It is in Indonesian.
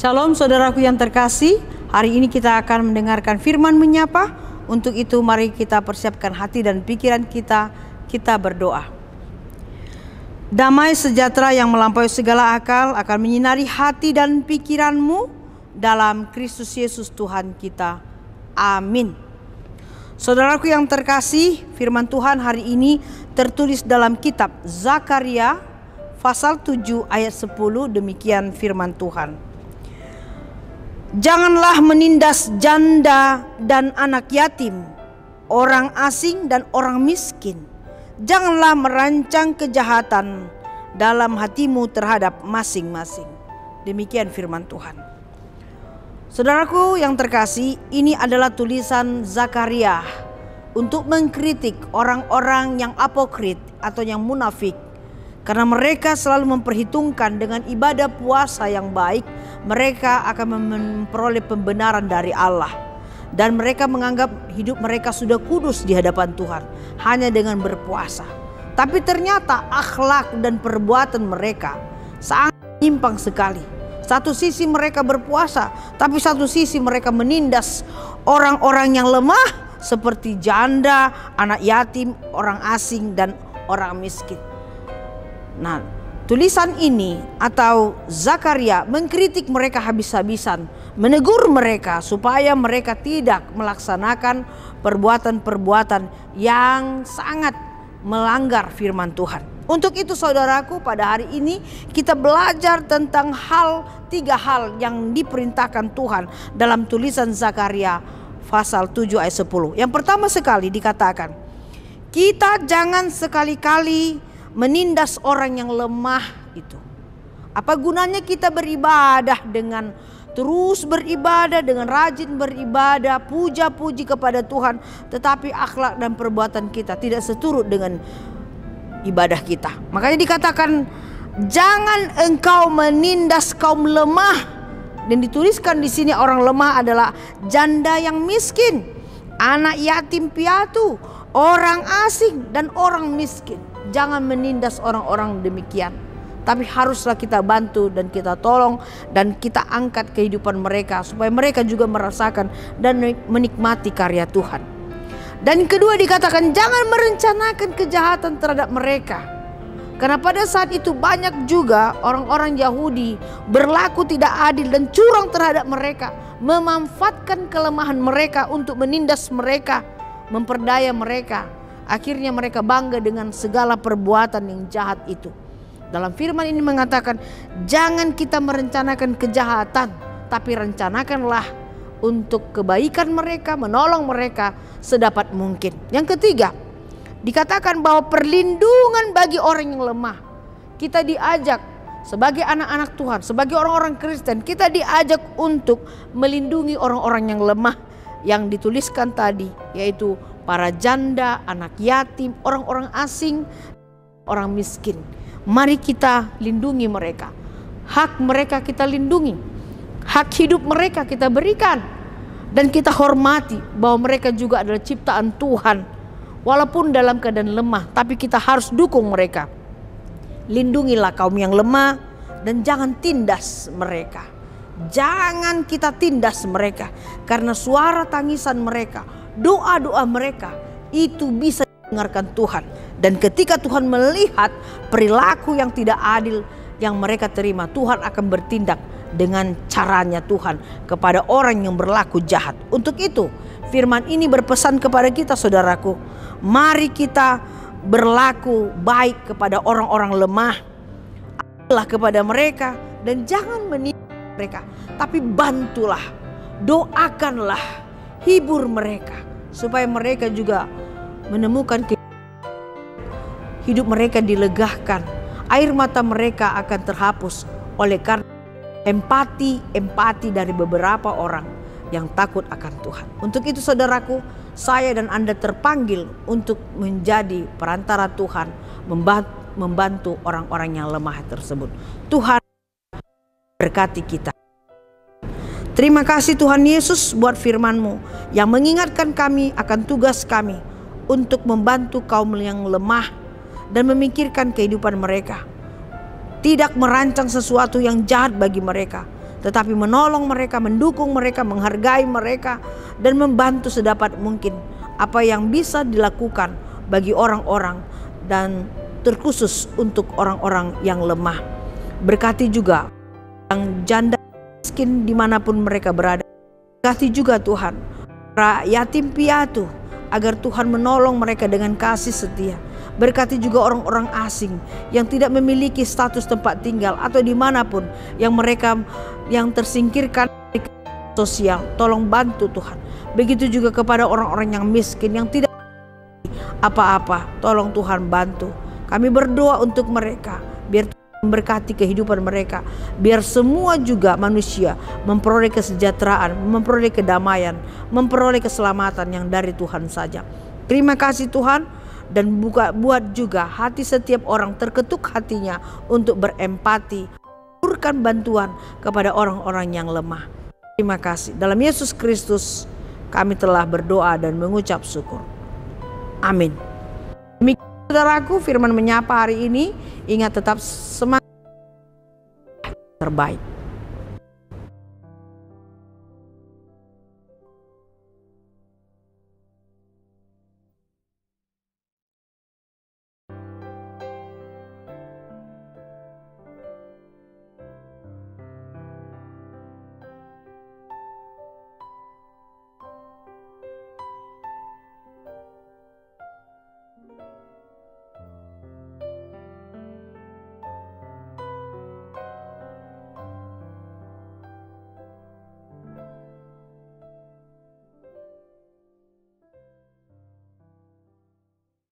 Shalom saudaraku yang terkasih, hari ini kita akan mendengarkan firman menyapa. Untuk itu mari kita persiapkan hati dan pikiran kita, kita berdoa. Damai sejahtera yang melampaui segala akal akan menyinari hati dan pikiranmu dalam Kristus Yesus Tuhan kita. Amin. Saudaraku yang terkasih, firman Tuhan hari ini tertulis dalam kitab Zakaria pasal 7 ayat 10, demikian firman Tuhan. Janganlah menindas janda dan anak yatim, orang asing dan orang miskin. Janganlah merancang kejahatan dalam hatimu terhadap masing-masing. Demikian firman Tuhan. Saudaraku yang terkasih, ini adalah tulisan Zakaria untuk mengkritik orang-orang yang apokrit atau yang munafik. Karena mereka selalu memperhitungkan dengan ibadah puasa yang baik, mereka akan memperoleh pembenaran dari Allah. Dan mereka menganggap hidup mereka sudah kudus di hadapan Tuhan hanya dengan berpuasa. Tapi ternyata akhlak dan perbuatan mereka sangat menyimpang sekali. Satu sisi mereka berpuasa, tapi satu sisi mereka menindas orang-orang yang lemah seperti janda, anak yatim, orang asing, dan orang miskin. Nah, tulisan ini atau Zakaria mengkritik mereka habis-habisan, menegur mereka supaya mereka tidak melaksanakan perbuatan-perbuatan yang sangat melanggar firman Tuhan. Untuk itu saudaraku, pada hari ini kita belajar tentang tiga hal yang diperintahkan Tuhan dalam tulisan Zakaria pasal 7 ayat 10. Yang pertama sekali dikatakan, kita jangan sekali-kali menindas orang yang lemah itu. Apa gunanya kita beribadah dengan terus beribadah, dengan rajin beribadah, puja-puji kepada Tuhan, tetapi akhlak dan perbuatan kita tidak seturut dengan ibadah kita. Makanya dikatakan jangan engkau menindas kaum lemah. Dan dituliskan di sini orang lemah adalah janda yang miskin, anak yatim piatu, orang asing dan orang miskin. Jangan menindas orang-orang demikian. Tapi haruslah kita bantu dan kita tolong dan kita angkat kehidupan mereka supaya mereka juga merasakan dan menikmati karya Tuhan. Dan kedua dikatakan jangan merencanakan kejahatan terhadap mereka. Karena pada saat itu banyak juga orang-orang Yahudi berlaku tidak adil dan curang terhadap mereka, memanfaatkan kelemahan mereka untuk menindas mereka, memperdaya mereka. Akhirnya mereka bangga dengan segala perbuatan yang jahat itu. Dalam firman ini mengatakan, jangan kita merencanakan kejahatan, tapi rencanakanlah untuk kebaikan mereka, menolong mereka sedapat mungkin. Yang ketiga, dikatakan bahwa perlindungan bagi orang yang lemah. Kita diajak sebagai anak-anak Tuhan, sebagai orang-orang Kristen, kita diajak untuk melindungi orang-orang yang lemah yang dituliskan tadi, yaitu para janda, anak yatim, orang-orang asing, orang miskin. Mari kita lindungi mereka. Hak mereka kita lindungi. Hak hidup mereka kita berikan. Dan kita hormati bahwa mereka juga adalah ciptaan Tuhan. Walaupun dalam keadaan lemah, tapi kita harus dukung mereka. Lindungilah kaum yang lemah dan jangan tindas mereka. Jangan kita tindas mereka. Karena suara tangisan mereka, doa-doa mereka itu bisa didengarkan Tuhan. Dan ketika Tuhan melihat perilaku yang tidak adil yang mereka terima, Tuhan akan bertindak dengan caranya Tuhan kepada orang yang berlaku jahat. Untuk itu firman ini berpesan kepada kita saudaraku, mari kita berlaku baik kepada orang-orang lemah. Adillah kepada mereka dan jangan menindas mereka, tapi bantulah, doakanlah, hibur mereka supaya mereka juga menemukan hidup mereka dilegahkan, air mata mereka akan terhapus oleh karena empati dari beberapa orang yang takut akan Tuhan. Untuk itu saudaraku, saya dan Anda terpanggil untuk menjadi perantara Tuhan, membantu orang-orang yang lemah tersebut. Tuhan berkati kita. Terima kasih Tuhan Yesus buat firman-Mu yang mengingatkan kami akan tugas kami untuk membantu kaum yang lemah dan memikirkan kehidupan mereka. Tidak merancang sesuatu yang jahat bagi mereka, tetapi menolong mereka, mendukung mereka, menghargai mereka, dan membantu sedapat mungkin apa yang bisa dilakukan bagi orang-orang dan terkhusus untuk orang-orang yang lemah. Berkati juga yang janda miskin dimanapun mereka berada. Berkati juga Tuhan para yatim piatu, agar Tuhan menolong mereka dengan kasih setia. Berkati juga orang-orang asing yang tidak memiliki status tempat tinggal atau dimanapun yang mereka yang tersingkirkan dari sosial. Tolong bantu Tuhan. Begitu juga kepada orang-orang yang miskin yang tidak apa-apa. Tolong Tuhan bantu. Kami berdoa untuk mereka, biar Tuhan memberkati kehidupan mereka, biar semua juga manusia memperoleh kesejahteraan, memperoleh kedamaian, memperoleh keselamatan yang dari Tuhan saja. Terima kasih Tuhan, dan buat juga hati setiap orang terketuk hatinya untuk berempati, memberikan bantuan kepada orang-orang yang lemah. Terima kasih. Dalam Yesus Kristus kami telah berdoa dan mengucap syukur. Amin. Demikian saudaraku, firman menyapa hari ini. Ingat tetap semangat terbaik.